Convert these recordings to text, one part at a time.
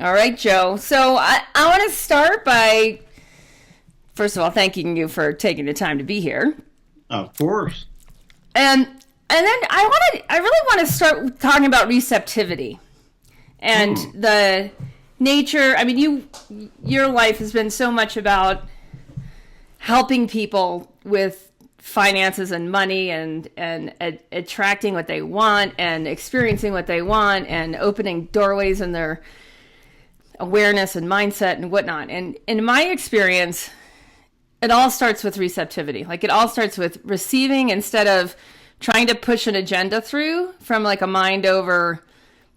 All right, Joe. So I want to start by, first of all, thanking you for taking the time to be here. Of course. And and then I really want to start talking about receptivity and Hmm. the nature. I mean, your life has been so much about helping people with finances and money and attracting what they want and experiencing what they want and opening doorways in their awareness and mindset and whatnot. And in my experience, it all starts with receptivity. Like it all starts with receiving instead of trying to push an agenda through from like a mind over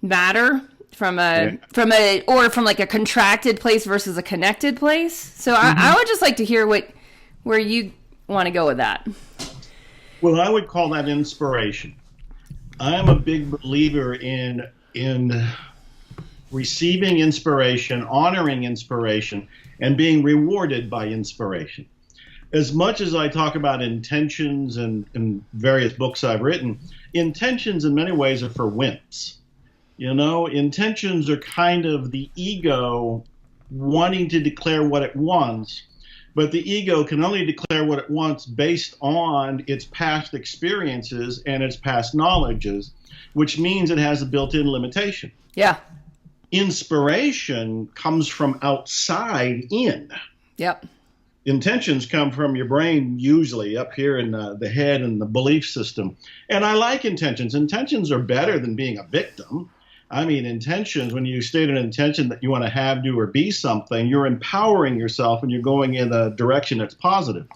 matter Yeah. from like a contracted place versus a connected place. So I Hmm. would just like to hear where you want to go with that. Well, I would call that inspiration. I am a big believer in receiving inspiration, honoring inspiration, and being rewarded by inspiration. As much as I talk about intentions and in various books I've written, intentions in many ways are for wimps. Intentions are kind of the ego wanting to declare what it wants, but the ego can only declare what it wants based on its past experiences and its past knowledges, which means it has a built in limitation. Yeah. Inspiration comes from outside in. Yep. Intentions come from your brain, usually up here in the head and the belief system. And I like intentions. Intentions are better than being a victim. I mean, intentions, when you state an intention that you want to have, do, or be something, you're empowering yourself and you're going in a direction that's positive.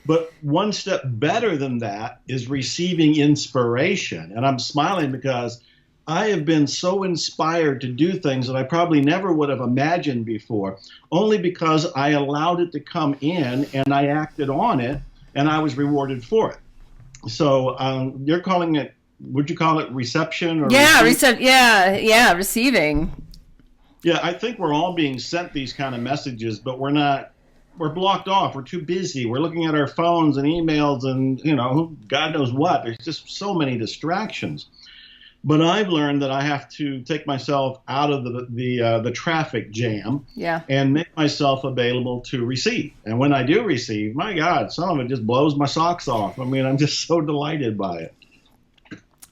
But one step better than that is receiving inspiration. And I'm smiling because I have been so inspired to do things that I probably never would have imagined before, only because I allowed it to come in and I acted on it and I was rewarded for it. So you're calling it, would you call it reception or Yeah, receive? yeah, receiving. Yeah, I think we're all being sent these kind of messages, but we're not. We're blocked off. We're too busy. We're looking at our phones and emails and God knows what. There's just so many distractions. But I've learned that I have to take myself out of the traffic jam Yeah. and make myself available to receive. And when I do receive, my God, some of it just blows my socks off. I mean, I'm just so delighted by it.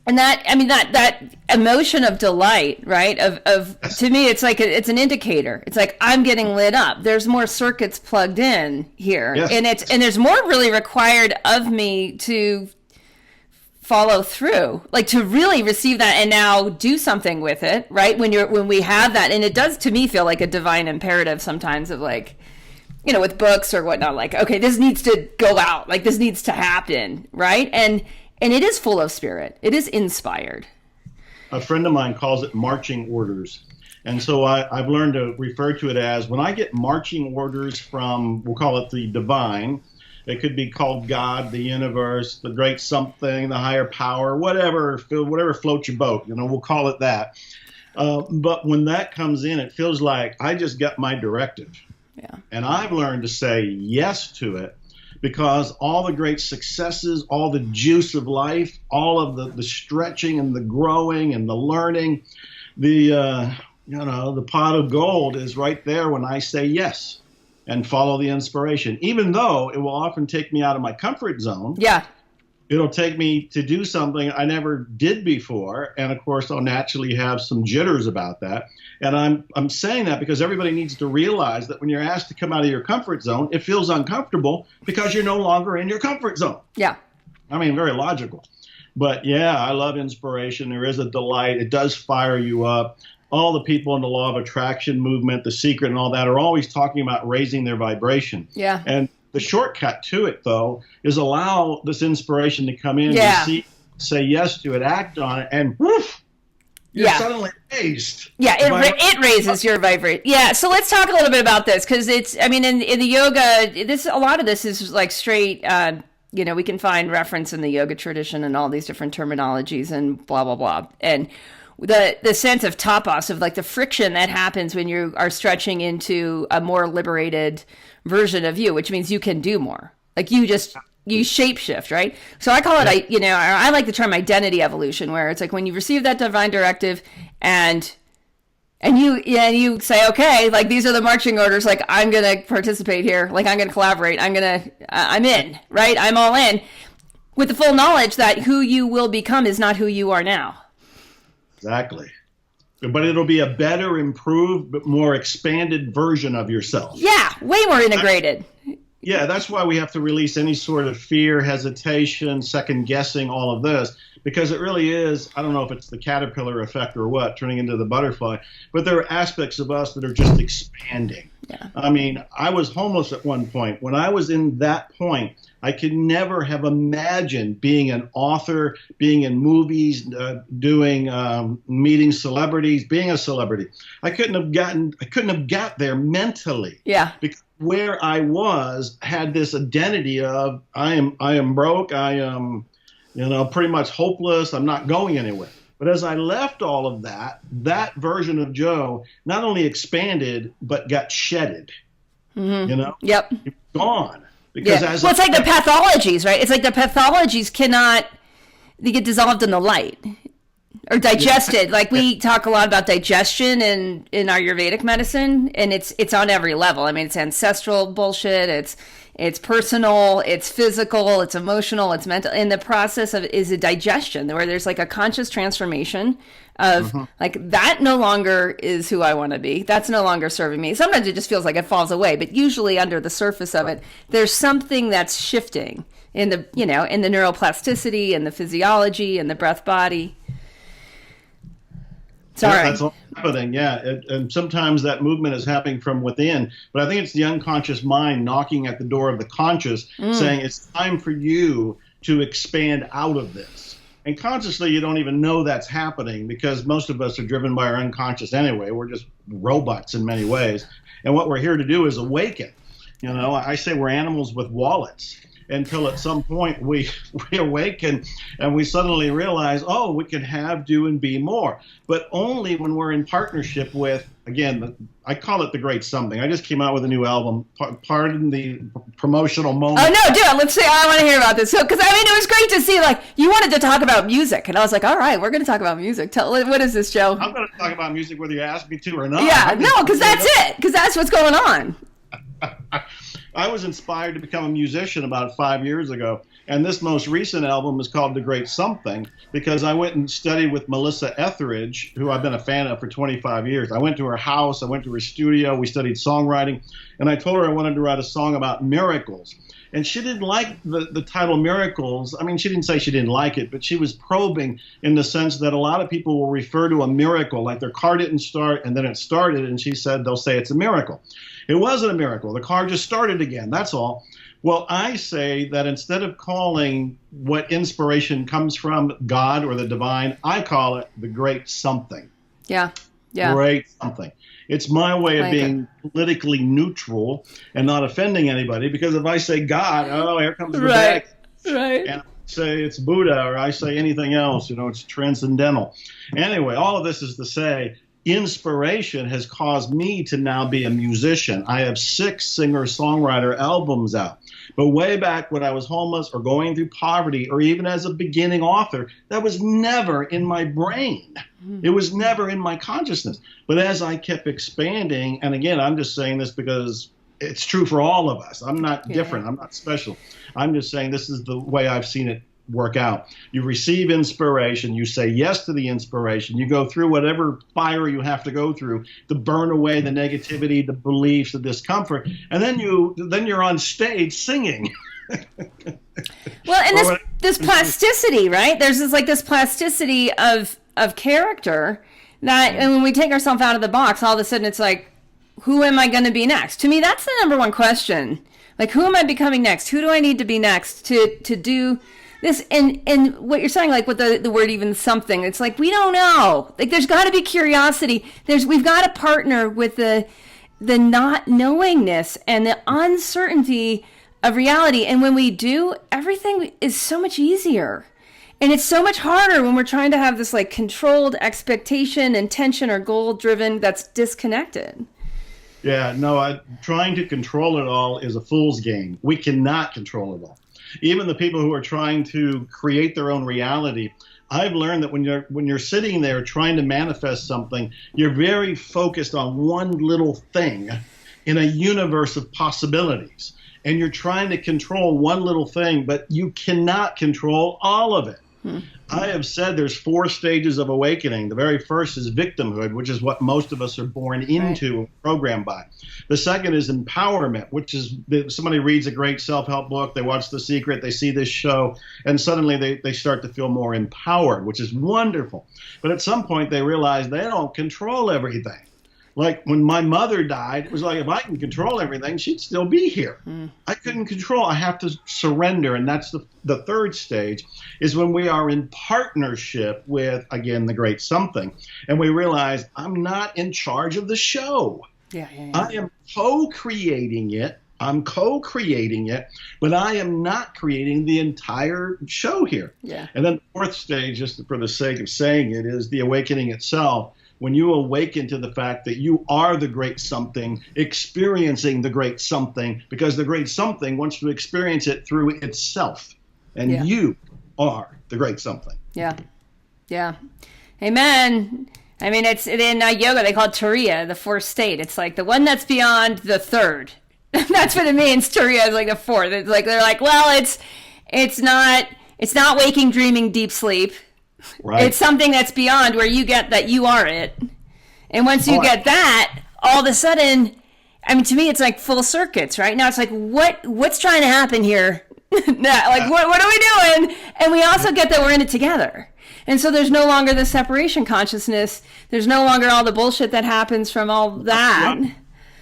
And that, I mean, that emotion of delight, right? Of Yes, to me, it's like it's an indicator. It's like I'm getting lit up. There's more circuits plugged in here, yes, and there's more really required of me to follow through, like to really receive that and now do something with it, right? When we have that, and it does to me feel like a divine imperative sometimes of like, with books or whatnot, like, okay, this needs to go out, like this needs to happen, right? And it is full of spirit. It is inspired. a friend of mine calls it marching orders. And so I've learned to refer to it as when I get marching orders from, we'll call it the divine. It could be called God, the universe, the great something, the higher power, whatever floats your boat. We'll call it that. But when that comes in, it feels like I just got my directive. Yeah. And I've learned to say yes to it because all the great successes, all the juice of life, all of the stretching and the growing and the learning, the pot of gold is right there when I say yes and follow the inspiration. Even though it will often take me out of my comfort zone, Yeah. it'll take me to do something I never did before, and of course I'll naturally have some jitters about that. And I'm saying that because everybody needs to realize that when you're asked to come out of your comfort zone, it feels uncomfortable because you're no longer in your comfort zone. Yeah. I mean, very logical. But yeah, I love inspiration. There is a delight. It does fire you up. All the people in the law of attraction movement, The Secret, and all that are always talking about raising their vibration. Yeah. And the shortcut to it, though, is allow this inspiration to come in, Yeah. receive, say yes to it, act on it, and woof, you're Yeah. suddenly raised. Yeah, Vibra- it raises your vibration. Yeah, so let's talk a little bit about this because it's. I mean, in the yoga, a lot of this is like straight. We can find reference in the yoga tradition and all these different terminologies and blah blah blah. And the sense of tapas, of like the friction that happens when you are stretching into a more liberated version of you, which means you can do more. Like you shapeshift, right? So I call it, Yeah. I like the term identity evolution, where it's like when you receive that divine directive and And you say, okay, like these are the marching orders. Like I'm going to participate here. Like I'm going to collaborate. I'm in, right? I'm all in with the full knowledge that who you will become is not who you are now. Exactly. But it'll be a better, improved, but more expanded version of yourself. Yeah. Way more integrated. Yeah, that's why we have to release any sort of fear, hesitation, second guessing, all of this, because it really is, I don't know if it's the caterpillar effect or what, turning into the butterfly, but there are aspects of us that are just expanding. Yeah. I mean, I was homeless at one point. When I was in that point, I could never have imagined being an author, being in movies, meeting celebrities, being a celebrity. I couldn't have got there mentally. Yeah. Because where I was had this identity of I am broke, I am, pretty much hopeless, I'm not going anywhere. But as I left all of that, that version of Joe not only expanded but got shedded. Mm-hmm. Yep. It's gone. Because it's like the pathologies, right? It's like the pathologies they get dissolved in the light or digested. Yeah. Like we talk a lot about digestion in Ayurvedic medicine, and it's on every level. I mean, it's ancestral bullshit. It's personal, it's physical, it's emotional, it's mental. And the process of is a digestion where there's like a conscious transformation of like that no longer is who I want to be. That's no longer serving me. Sometimes it just feels like it falls away, but usually under the surface of it, there's something that's shifting in the, in the neuroplasticity and the physiology and the breath body. Sorry. Yeah, that's all happening, yeah. And sometimes that movement is happening from within. But I think it's the unconscious mind knocking at the door of the conscious, saying it's time for you to expand out of this. And consciously, you don't even know that's happening because most of us are driven by our unconscious anyway. We're just robots in many ways. And what we're here to do is awaken. I say we're animals with wallets. Until at some point we awaken and we suddenly realize, oh, we can have, do, and be more. But only when we're in partnership with, again, I call it the great something. I just came out with a new album. Pardon the promotional moment. Oh, no, dude, let's see. I want to hear about this. So, because, it was great to see, like, you wanted to talk about music. And I was like, all right, we're going to talk about music. What is this, Joe? I'm going to talk about music whether you ask me to or not. Yeah, no, because that's it. Because that's what's going on. I was inspired to become a musician about 5 years ago, and this most recent album is called The Great Something because I went and studied with Melissa Etheridge, who I've been a fan of for 25 years. I went to her house, I went to her studio, we studied songwriting, and I told her I wanted to write a song about miracles. And she didn't like the title Miracles. I mean, she didn't say she didn't like it, but she was probing in the sense that a lot of people will refer to a miracle, like their car didn't start and then it started, and she said they'll say it's a miracle. It wasn't a miracle. The car just started again. That's all. Well, I say that instead of calling what inspiration comes from God or the divine, I call it the great something. Yeah. Yeah. Great something. It's my way of being politically neutral and not offending anybody, because if I say God, oh, here comes the back. Right. And I say it's Buddha, or I say anything else, it's transcendental. Anyway, all of this is to say, inspiration has caused me to now be a musician. I have 6 singer-songwriter albums out. But way back when I was homeless or going through poverty or even as a beginning author, that was never in my brain. It was never in my consciousness. But as I kept expanding, and again, I'm just saying this because it's true for all of us. I'm not different. I'm not special. I'm just saying this is the way I've seen it work out. You receive inspiration, you say yes to the inspiration, you go through whatever fire you have to go through to burn away the negativity, the beliefs, the discomfort, and then you're on stage singing. Well, and this plasticity, right? There's this plasticity of character that, and when we take ourselves out of the box, all of a sudden it's like, who am I going to be next? To me, that's the number one question. Like, who am I becoming next? Who do I need to be next to do this? And what you're saying, like with the word even something, it's like, we don't know. Like, there's got to be curiosity. We've got to partner with the not knowingness and the uncertainty of reality. And when we do, everything is so much easier. And it's so much harder when we're trying to have this like controlled expectation, intention, or goal driven that's disconnected. Yeah, no, trying to control it all is a fool's game. We cannot control it all. Even the people who are trying to create their own reality I've learned that when you're sitting there trying to manifest something, you're very focused on one little thing in a universe of possibilities. And you're trying to control one little thing, but you cannot control all of it. I have said there's 4 stages of awakening. The very first is victimhood, which is what most of us are born into, programmed by. The second is empowerment, which is somebody reads a great self-help book, they watch The Secret, they see this show, and suddenly they start to feel more empowered, which is wonderful. But at some point they realize they don't control everything. Like when my mother died, it was like, if I can control everything, she'd still be here. I couldn't control. I have to surrender. And that's the third stage, is when we are in partnership with, again, the great something. And we realize I'm not in charge of the show. Yeah. I am co-creating it. But I am not creating the entire show here. Yeah. And then the fourth stage, just for the sake of saying it, is the awakening itself. When you awaken to the fact that you are the great something, experiencing the great something, because the great something wants to experience it through itself. And you are the great something. Yeah. Amen. I mean, it's in yoga, they call it Turiya, the fourth state. It's like the one that's beyond the third. That's what it means. Turiya is like the fourth. It's like, they're like, well, it's not waking, dreaming, deep sleep. Right. It's something that's beyond where you get that you are it. And once you get that, all of a sudden, I mean, to me, it's like full circuits, right? Now it's like, what's trying to happen here? What are we doing? And we also get that we're in it together. And so there's no longer the separation consciousness. There's no longer all the bullshit that happens from all that.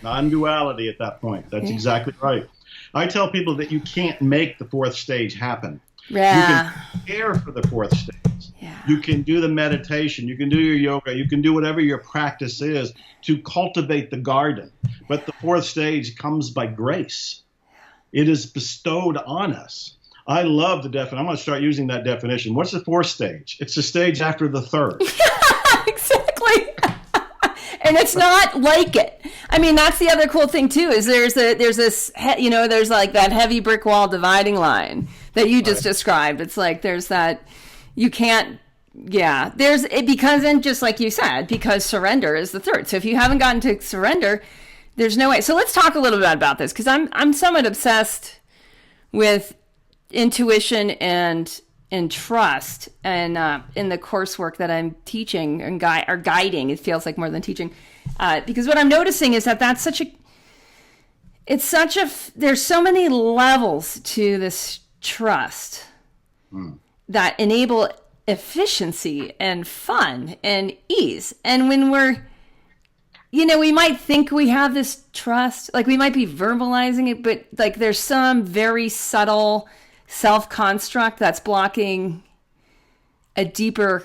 Non-duality at that point. That's exactly right. I tell people that you can't make the fourth stage happen. Yeah. You can prepare for the fourth stage. Yeah. You can do the meditation. You can do your yoga. You can do whatever your practice is to cultivate the garden. But the fourth stage comes by grace. It is bestowed on us. I love the definition. I'm going to start using that definition. What's the fourth stage? It's the stage after the third. Exactly. And it's not like it. I mean, that's the other cool thing too, is there's like that heavy brick wall dividing line that you just described. It's like there's that, you can't, because then just like you said, because surrender is the third. So if you haven't gotten to surrender, there's no way. So let's talk a little bit about this, because I'm somewhat obsessed with intuition and trust, and in the coursework that I'm teaching and guiding, it feels like more than teaching, because what I'm noticing is that that's there's so many levels to this trust that enable efficiency and fun and ease. And when we might think we have this trust, like we might be verbalizing it, but like there's some very subtle self-construct that's blocking a deeper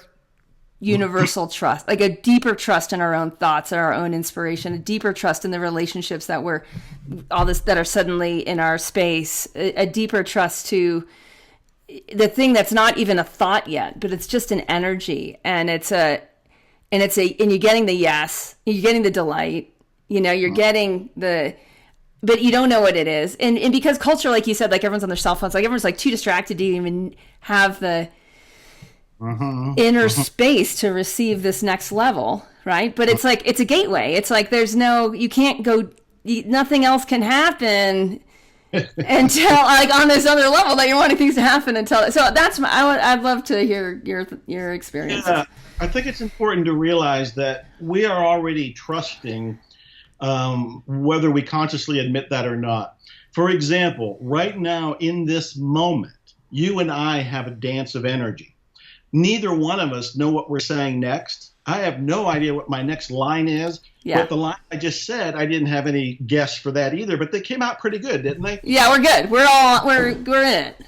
universal trust, like a deeper trust in our own thoughts and our own inspiration, a deeper trust in the relationships that that are suddenly in our space, a deeper trust to the thing that's not even a thought yet, but it's just an energy, and you're getting the yes, you're getting the delight, you're getting but you don't know what it is. And because culture, like you said, like everyone's on their cell phones, like everyone's like too distracted to even have the inner space to receive this next level, right? But it's like, it's a gateway. It's like you can't go, nothing else can happen until like on this other level that you're wanting things to happen until. So that's I'd love to hear your experience. Yeah, I think it's important to realize that we are already trusting, whether we consciously admit that or not. For example, right now in this moment, you and I have a dance of energy. Neither one of us know what we're saying next. I have no idea what my next line is. Yeah. But the line I just said, I didn't have any guess for that either, but they came out pretty good, didn't they? Yeah, we're good. We're in it.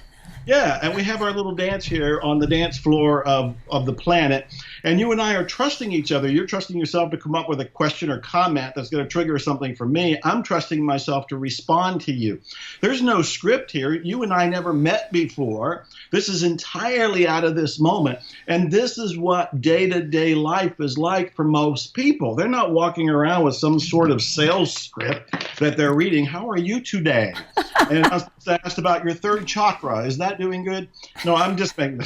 Yeah, and we have our little dance here on the dance floor of the planet, and you and I are trusting each other. You're trusting yourself to come up with a question or comment that's going to trigger something for me. I'm trusting myself to respond to you. There's no script here. You and I never met before. This is entirely out of this moment, and this is what day-to-day life is like for most people. They're not walking around with some sort of sales script that they're reading. How are you today? And I was asked about your third chakra. Is that doing good? No, I'm just making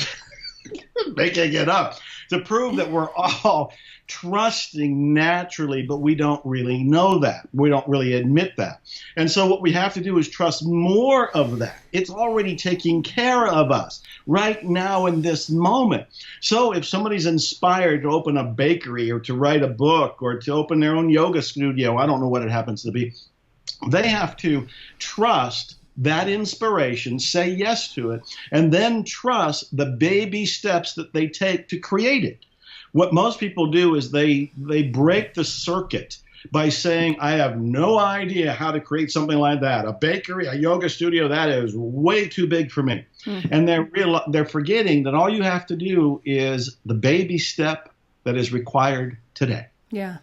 making it up, to prove that we're all trusting naturally, but we don't really know that. We don't really admit that. And so what we have to do is trust more of that. It's already taking care of us right now in this moment. So if somebody's inspired to open a bakery or to write a book or to open their own yoga studio, I don't know what it happens to be, they have to trust that inspiration, say yes to it, and then trust the baby steps that they take to create it. What most people do is they break the circuit by saying, I have no idea how to create something like that. A bakery, a yoga studio, that is way too big for me. And they're forgetting that all you have to do is the baby step that is required today. Yeah.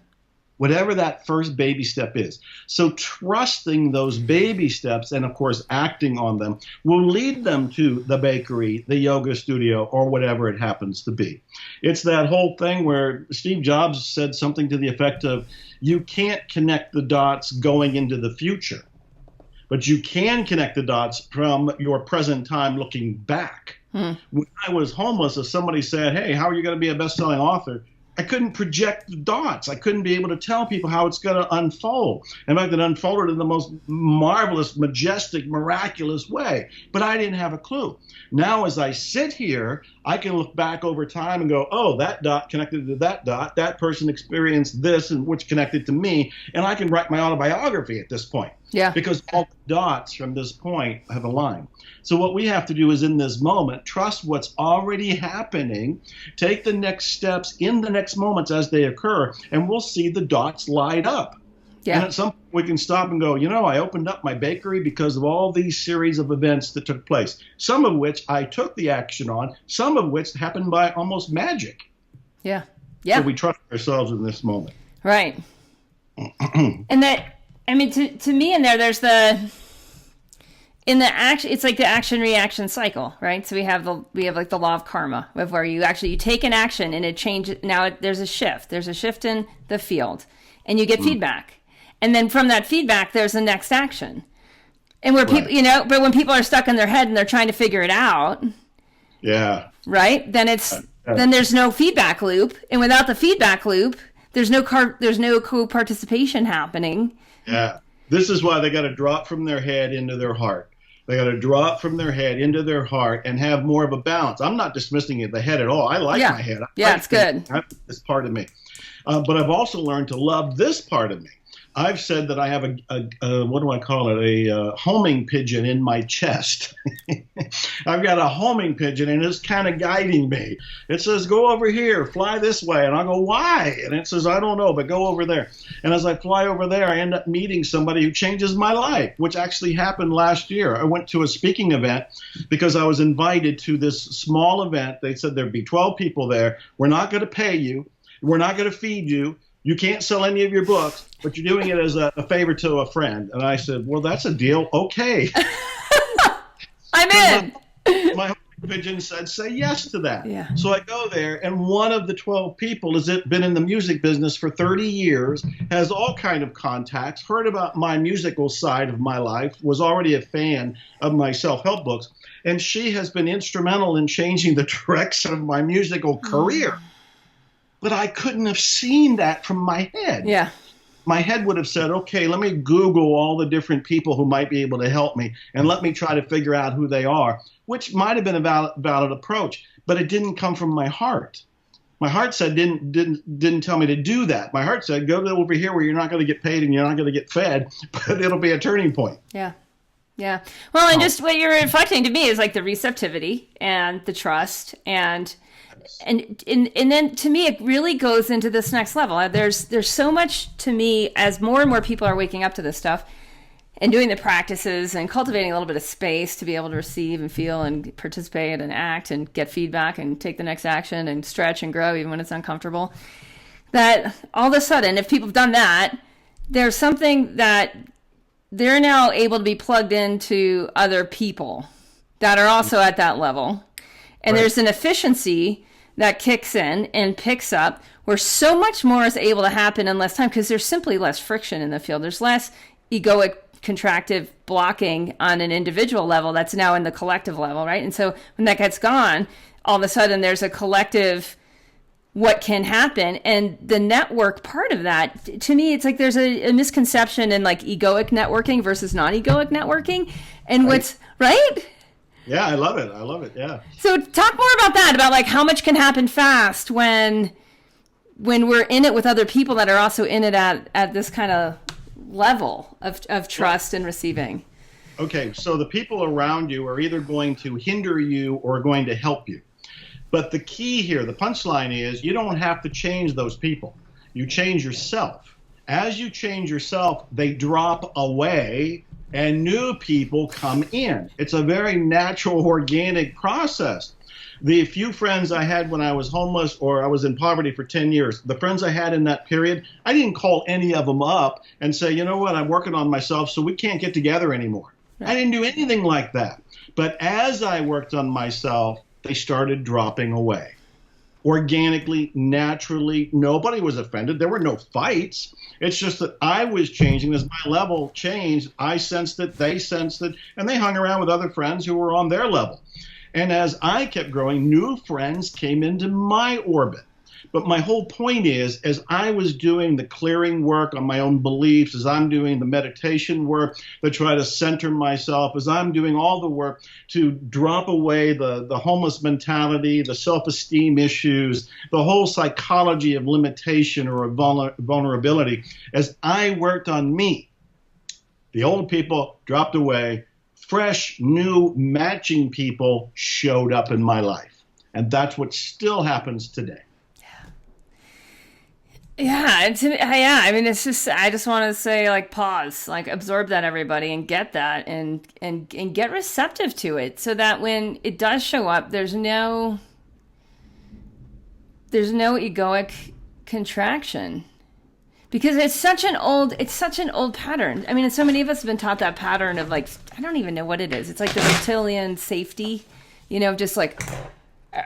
Whatever that first baby step is. So trusting those baby steps and, of course, acting on them will lead them to the bakery, the yoga studio, or whatever it happens to be. It's that whole thing where Steve Jobs said something to the effect of, you can't connect the dots going into the future, but you can connect the dots from your present time looking back. When I was homeless, if somebody said, hey, how are you going to be a best-selling author? I couldn't project the dots. I couldn't be able to tell people how it's going to unfold. In fact, it unfolded in the most marvelous, majestic, miraculous way. But I didn't have a clue. Now, as I sit here, I can look back over time and go, oh, that dot connected to that dot. That person experienced this, and which connected to me. And I can write my autobiography at this point. Yeah. Because all the dots from this point have aligned. So what we have to do is, in this moment, trust what's already happening, take the next steps in the next moments as they occur, and we'll see the dots light up. Yeah. And at some point we can stop and go, I opened up my bakery because of all these series of events that took place, some of which I took the action on, some of which happened by almost magic. Yeah. Yeah. So we trust ourselves in this moment. Right. And that, to me in there's in the action, it's like the action reaction cycle, right? So we have like the law of karma, of where you take an action and it changes. Now there's a shift in the field, and you get feedback, and then from that feedback there's the next action. And where people, but when people are stuck in their head and they're trying to figure it out, yeah, right, then then there's no feedback loop, and without the feedback loop, there's no co-participation happening. Yeah, this is why they got to drop from their head into their heart. They got to drop from their head into their heart and have more of a balance. I'm not dismissing the head at all. I like my head. It's good. It's part of me. But I've also learned to love this part of me. I've said that I have a what do I call it? A homing pigeon in my chest. I've got a homing pigeon, and it's kind of guiding me. It says, go over here, fly this way. And I go, why? And it says, I don't know, but go over there. And as I fly over there, I end up meeting somebody who changes my life, which actually happened last year. I went to a speaking event because I was invited to this small event. They said there'd be 12 people there. We're not going to pay you. We're not going to feed you. You can't sell any of your books, but you're doing it as a favor to a friend. And I said, well, that's a deal. Okay. I'm in. My pigeon said, say yes to that. Yeah. So I go there, and one of the 12 people has been in the music business for 30 years, has all kind of contacts, heard about my musical side of my life, was already a fan of my self-help books, and she has been instrumental in changing the direction of my musical career. But I couldn't have seen that from my head. Yeah. My head would have said, okay, let me Google all the different people who might be able to help me, and let me try to figure out who they are, which might have been a valid approach, but it didn't come from my heart. My heart said, didn't tell me to do that. My heart said, go over here where you're not going to get paid and you're not going to get fed, but it'll be a turning point. Yeah. Yeah. Well, and just what you're reflecting to me is like the receptivity and the trust and then to me it really goes into this next level. There's so much to me as more and more people are waking up to this stuff and doing the practices and cultivating a little bit of space to be able to receive and feel and participate and act and get feedback and take the next action and stretch and grow even when it's uncomfortable, that all of a sudden, if people have done that, there's something that they're now able to be plugged into other people that are also at that level. And there's an efficiency that kicks in and picks up where so much more is able to happen in less time because there's simply less friction in the field. There's less egoic, contractive blocking on an individual level that's now in the collective level, right? And so when that gets gone, all of a sudden there's a collective what can happen. And the network part of that, to me, it's like there's a misconception in like egoic networking versus non-egoic networking. And what's right? Yeah, I love it. I love it. Yeah. So talk more about that, about like how much can happen fast when we're in it with other people that are also in it at this kind of level of trust and receiving. Okay, so the people around you are either going to hinder you or going to help you. But the key here, the punchline is you don't have to change those people. You change yourself. As you change yourself, they drop away and new people come in. It's a very natural, organic process. The few friends I had when I was homeless or I was in poverty for 10 years, the friends I had in that period, I didn't call any of them up and say, you know what, I'm working on myself, so we can't get together anymore. Right. I didn't do anything like that. But as I worked on myself, they started dropping away. Organically, naturally, nobody was offended. There were no fights. It's just that I was changing. As my level changed, I sensed it, they sensed it, and they hung around with other friends who were on their level. And as I kept growing, new friends came into my orbit. But my whole point is, as I was doing the clearing work on my own beliefs, as I'm doing the meditation work to try to center myself, as I'm doing all the work to drop away the homeless mentality, the self-esteem issues, the whole psychology of limitation or of vulnerability, as I worked on me, the old people dropped away, fresh, new, matching people showed up in my life. And that's what still happens today. Yeah, I mean, it's just, I just want to say, like, pause, like, absorb that, everybody, and get that, and get receptive to it, so that when it does show up, there's no egoic contraction, because it's such an old pattern. I mean, so many of us have been taught that pattern of, like, I don't even know what it is. It's like the reptilian safety, just like,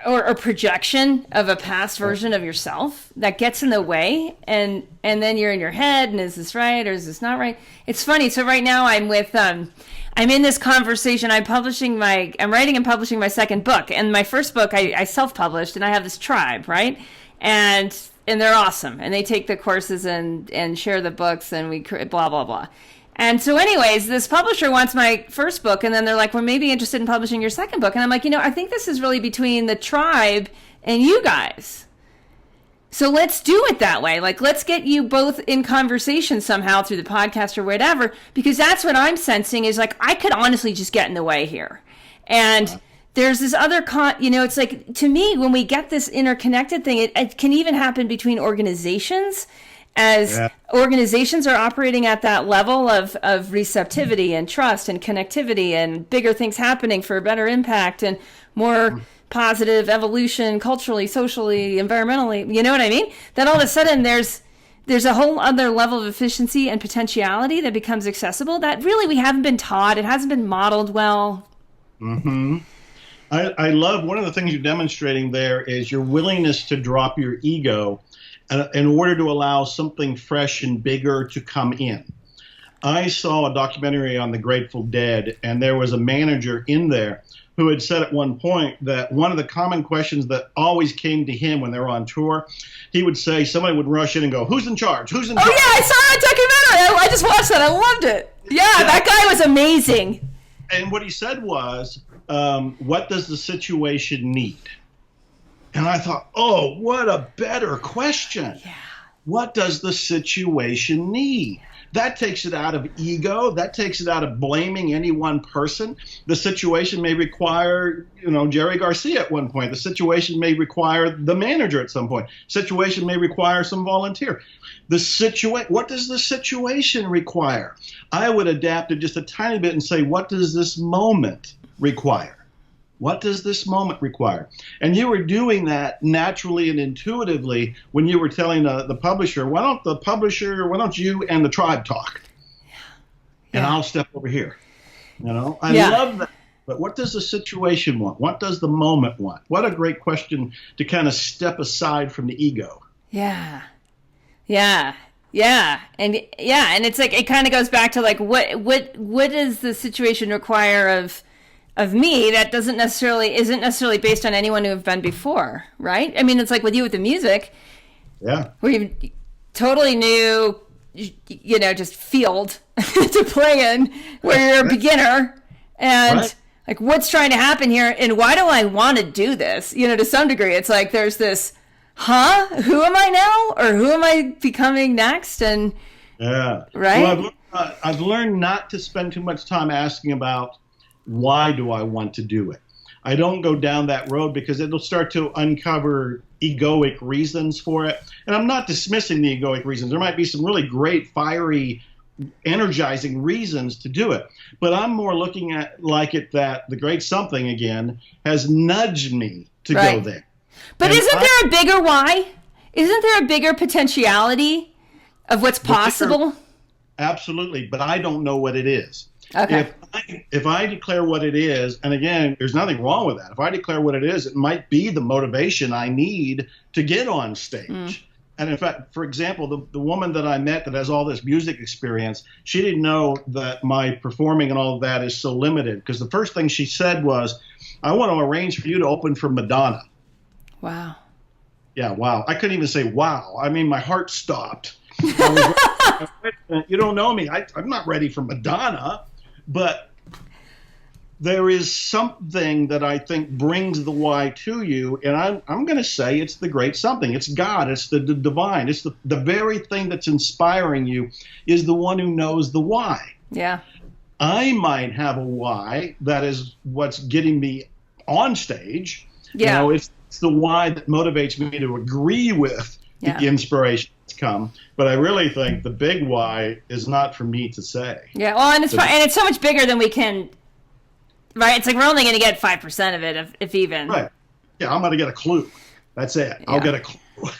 or projection of a past version of yourself that gets in the way, and then you're in your head, and is this right or is this not right? It's funny. So right now I'm in this conversation. I'm writing and publishing my second book, and my first book I self-published, and I have this tribe, right? And they're awesome, and they take the courses and share the books, and we blah blah blah. And so anyways, this publisher wants my first book, and then they're like, we're maybe interested in publishing your second book. And I'm like, I think this is really between the tribe and you guys. So let's do it that way. Like, let's get you both in conversation somehow through the podcast or whatever, because that's what I'm sensing is like, I could honestly just get in the way here. And there's this other, it's like, to me, when we get this interconnected thing, it can even happen between organizations. As organizations are operating at that level of receptivity and trust and connectivity and bigger things happening for a better impact and more positive evolution culturally, socially, environmentally, you know what I mean? That all of a sudden there's a whole other level of efficiency and potentiality that becomes accessible that really we haven't been taught. It hasn't been modeled well. Mm-hmm. I love one of the things you're demonstrating there is your willingness to drop your ego in order to allow something fresh and bigger to come in. I saw a documentary on the Grateful Dead, and there was a manager in there who had said at one point that one of the common questions that always came to him when they were on tour, he would say, somebody would rush in and go, who's in charge? Who's in charge? Oh, yeah, I saw that documentary. I just watched that. I loved it. Yeah, that guy was amazing. And what he said was, what does the situation need? And I thought, oh, what a better question. Yeah. What does the situation need? That takes it out of ego. That takes it out of blaming any one person. The situation may require, Jerry Garcia at one point. The situation may require the manager at some point. Situation may require some volunteer. What does the situation require? I would adapt it just a tiny bit and say, what does this moment require? What does this moment require? And you were doing that naturally and intuitively when you were telling the publisher, why don't you and the tribe talk? Yeah. And I'll step over here. I love that. But what does the situation want? What does the moment want? What a great question to kind of step aside from the ego. Yeah. Yeah. Yeah. And it's like, it kind of goes back to like, what does the situation require of of me that isn't necessarily based on anyone who have been before, right? I mean, it's like with you with the music, where you totally new, just field to play in, where you're a beginner, and like what's trying to happen here, and why do I want to do this? To some degree, it's like there's this, who am I now, or who am I becoming next, and right. Well, I've learned not to spend too much time asking about why do I want to do it. I don't go down that road because it'll start to uncover egoic reasons for it. And I'm not dismissing the egoic reasons. There might be some really great, fiery, energizing reasons to do it. But I'm more looking at that the great something, again, has nudged me to go there. But isn't there a bigger why? Isn't there a bigger potentiality of what's possible? Absolutely, but I don't know what it is. Okay. If I declare what it is, and again, there's nothing wrong with that. If I declare what it is, it might be the motivation I need to get on stage. And in fact, for example, the woman that I met that has all this music experience, she didn't know that my performing and all of that is so limited, because the first thing she said was, I want to arrange for you to open for Madonna. Wow. Yeah, wow. I couldn't even say wow. I mean, my heart stopped. You don't know me. I'm not ready for Madonna. But there is something that I think brings the why to you, and I'm going to say it's the great something. It's God. It's the divine. It's the very thing that's inspiring you is the one who knows the why. Yeah. I might have a why that is what's getting me on stage. Yeah. It's the why that motivates me to agree with the inspiration that's come. But I really think the big why is not for me to say. Yeah, well, and it's so much bigger than we can, right? It's like we're only going to get 5% of it, if even. Right. Yeah, I'm going to get a clue. That's it. Yeah. I'll get a clue.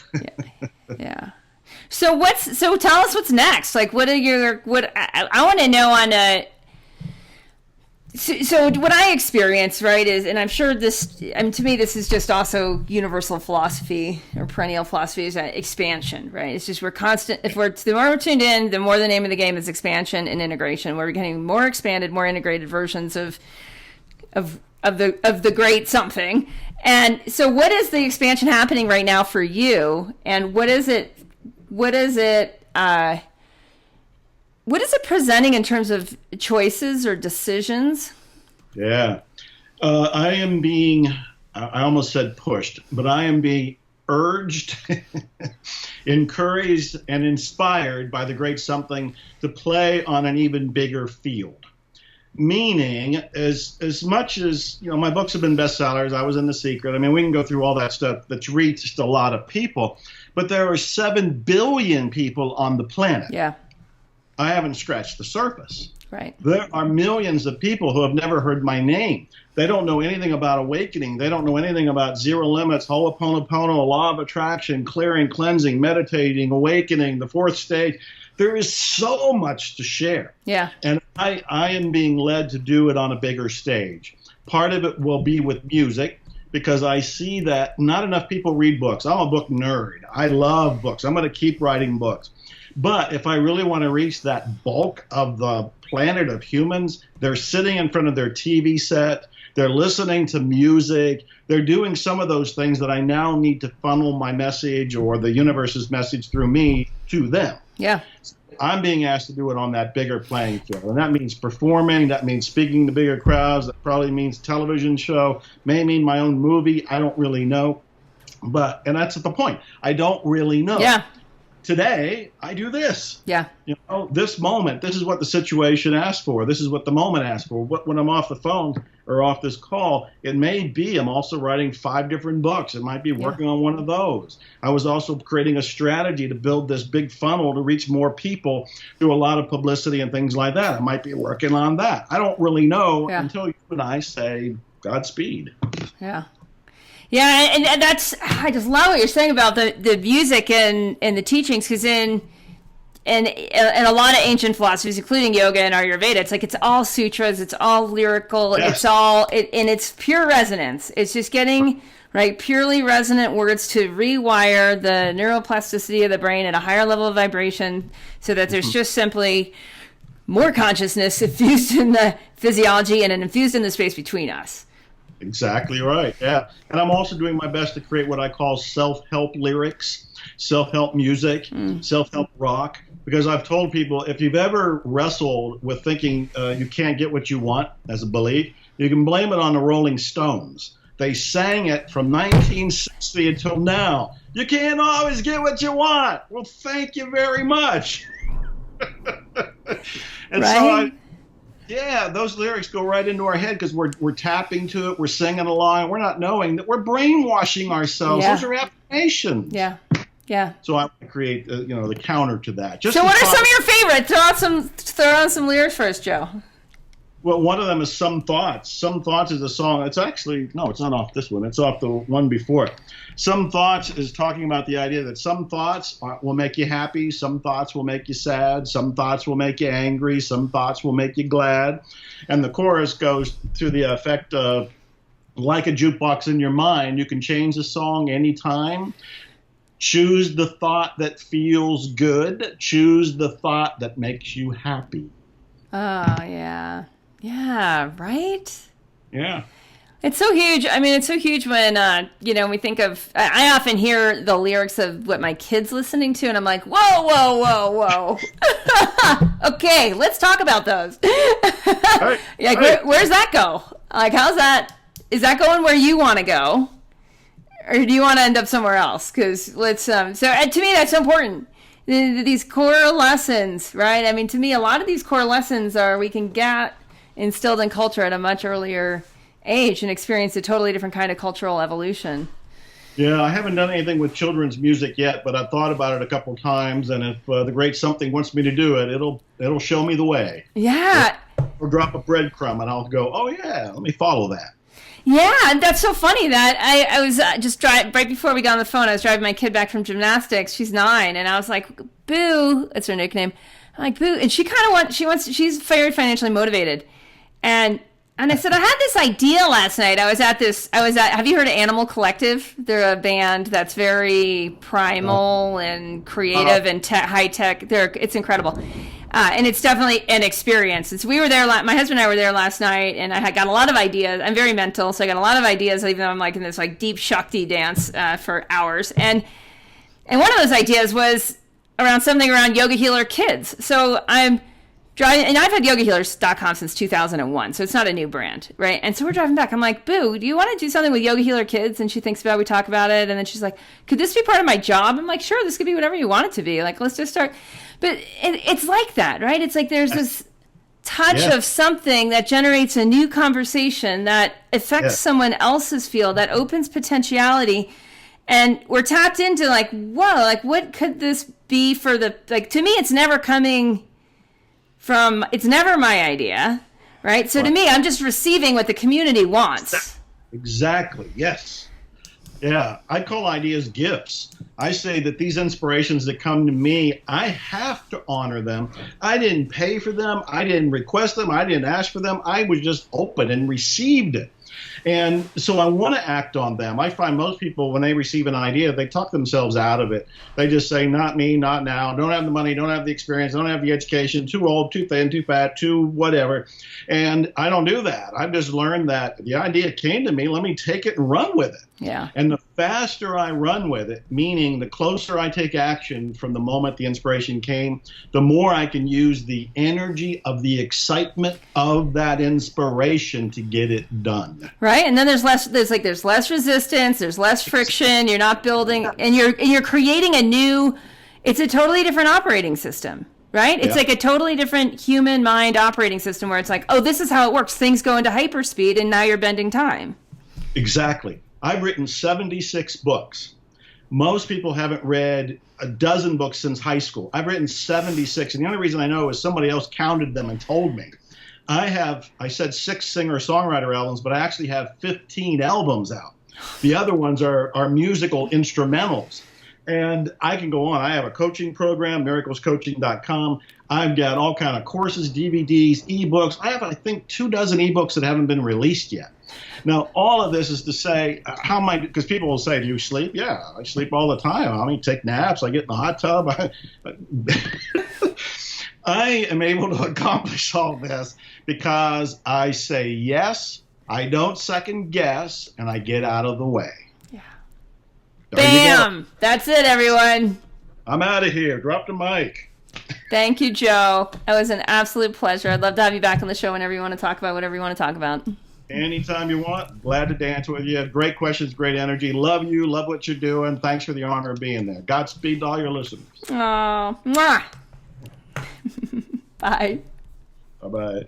Yeah. So tell us what's next. Like, I want to know on a. So what I experience, right, is, and I'm sure to me, this is just also universal philosophy or perennial philosophy, is expansion, right? It's just the more we're tuned in, the more the name of the game is expansion and integration. We're getting more expanded, more integrated versions of the great something. And so what is the expansion happening right now for you? And what is it presenting in terms of choices or decisions? Yeah. I am being, I almost said pushed, but I am being urged, encouraged, and inspired by the great something to play on an even bigger field. Meaning, as much as, my books have been bestsellers, I was in The Secret. I mean, we can go through all that stuff that's reached a lot of people, but there are 7 billion people on the planet. Yeah. I haven't scratched the surface. Right. There are millions of people who have never heard my name. They don't know anything about awakening. They don't know anything about zero limits, Ho'oponopono, law of attraction, clearing, cleansing, meditating, awakening, the 4th stage. There is so much to share. Yeah. And I am being led to do it on a bigger stage. Part of it will be with music, because I see that not enough people read books. I'm a book nerd. I love books. I'm going to keep writing books. But if I really want to reach that bulk of the planet of humans, they're sitting in front of their TV set, they're listening to music, they're doing some of those things that I now need to funnel my message or the universe's message through me to them. Yeah. I'm being asked to do it on that bigger playing field. And that means performing, that means speaking to bigger crowds, that probably means television show, may mean my own movie, I don't really know. And that's the point. I don't really know. Yeah. Today, I do this. Yeah. This moment, this is what the situation asked for. This is what the moment asked for. When I'm off the phone or off this call, it may be I'm also writing 5 different books. It might be working on one of those. I was also creating a strategy to build this big funnel to reach more people through a lot of publicity and things like that. I might be working on that. I don't really know until you and I say Godspeed. Yeah. Yeah, and I just love what you're saying about the music and the teachings, because in a lot of ancient philosophies, including yoga and Ayurveda, it's like it's all sutras, it's all lyrical, it's all and it's pure resonance. It's just getting purely resonant words to rewire the neuroplasticity of the brain at a higher level of vibration, so that there's just simply more consciousness infused in the physiology and infused in the space between us. Exactly right. Yeah. And I'm also doing my best to create what I call self-help lyrics, self-help music, self-help rock, because I've told people, if you've ever wrestled with thinking you can't get what you want as a belief, you can blame it on the Rolling Stones. They sang it from 1960 until now. You can't always get what you want. Well, thank you very much. And right? Those lyrics go right into our head because we're tapping to it, we're singing along, we're not knowing that we're brainwashing ourselves. Yeah. Those are affirmations. Yeah. Yeah. So I want to create, the counter to that. So what are some of your favorites? Throw out some lyrics first, Joe. Well, one of them is Some Thoughts. Some Thoughts is a song. It's actually, no, it's not off this one. It's off the one before it. Some Thoughts is talking about the idea that some thoughts will make you happy. Some thoughts will make you sad. Some thoughts will make you angry. Some thoughts will make you glad. And the chorus goes to the effect of, like a jukebox in your mind, you can change the song anytime. Choose the thought that feels good. Choose the thought that makes you happy. Oh, yeah. Yeah, right? Yeah. It's so huge. I mean, it's so huge when, we think of, I often hear the lyrics of what my kid's listening to, and I'm like, whoa, whoa, whoa, whoa. Okay, let's talk about those. Right. Like, where's that go? Like, is that going where you want to go? Or do you want to end up somewhere else? Because to me, that's so important. These core lessons, right? I mean, to me, a lot of these core lessons we can get instilled in culture at a much earlier age and experience a totally different kind of cultural evolution. Yeah, I haven't done anything with children's music yet, but I've thought about it a couple of times, and if the great something wants me to do it, it'll show me the way. Yeah. Or drop a breadcrumb, and I'll go, oh yeah, let me follow that. Yeah, and that's so funny that I was just right before we got on the phone, I was driving my kid back from gymnastics. She's 9, and I was like, Boo, that's her nickname. I'm like, Boo, and she kind of she's very financially motivated. And I said, I had this idea last night. Have you heard of Animal Collective? They're a band that's very primal and creative and high tech. It's incredible. And it's definitely an experience. We were there, my husband and I were there last night, and I had got a lot of ideas. I'm very mental, so I got a lot of ideas, even though I'm like in this like deep Shakti dance for hours. And one of those ideas was around Yoga Healer Kids. So I'm driving, and I've had yogahealers.com since 2001, so it's not a new brand, right? And so we're driving back. I'm like, Boo, do you want to do something with Yoga Healer Kids? And she thinks about it, we talk about it, and then she's like, could this be part of my job? I'm like, sure, this could be whatever you want it to be. Like, let's just start. But it's like that, right? It's like there's this touch of something that generates a new conversation that affects someone else's field, that opens potentiality. And we're tapped into like, whoa, like what could this be for to me, it's never it's never my idea, right? So to me, I'm just receiving what the community wants. Exactly, yes. Yeah, I call ideas gifts. I say that these inspirations that come to me, I have to honor them. I didn't pay for them. I didn't request them. I didn't ask for them. I was just open and received it. And so I want to act on them. I find most people, when they receive an idea, they talk themselves out of it. They just say, not me, not now, don't have the money, don't have the experience, don't have the education, too old, too thin, too fat, too whatever. And I don't do that. I've just learned that the idea came to me, let me take it and run with it. Yeah. And the faster I run with it, meaning the closer I take action from the moment the inspiration came, the more I can use the energy of the excitement of that inspiration to get it done. Right. And then there's less resistance, there's less friction, you're not building, and you're creating it's a totally different operating system. Right? It's like a totally different human mind operating system where it's like, oh, this is how it works. Things go into hyperspeed and now you're bending time. Exactly. I've written 76 books. Most people haven't read a dozen books since high school. I've written 76, and the only reason I know is somebody else counted them and told me. I said 6 singer-songwriter albums, but I actually have 15 albums out. The other ones are musical instrumentals. And I can go on. I have a coaching program, miraclescoaching.com. I've got all kind of courses, DVDs, ebooks. I have, I think, 24 ebooks that haven't been released yet. Now, all of this is to say, because people will say, do you sleep? Yeah, I sleep all the time. I take naps. I get in the hot tub. I am able to accomplish all this because I say yes, I don't second guess, and I get out of the way. Yeah. There you go. Bam! That's it, everyone. I'm out of here. Drop the mic. Thank you, Joe. It was an absolute pleasure. I'd love to have you back on the show whenever you want to talk about whatever you want to talk about. Anytime you want. Glad to dance with you. Great questions, great energy. Love you. Love what you're doing. Thanks for the honor of being there. Godspeed to all your listeners. Oh, mwah. Bye. Bye-bye.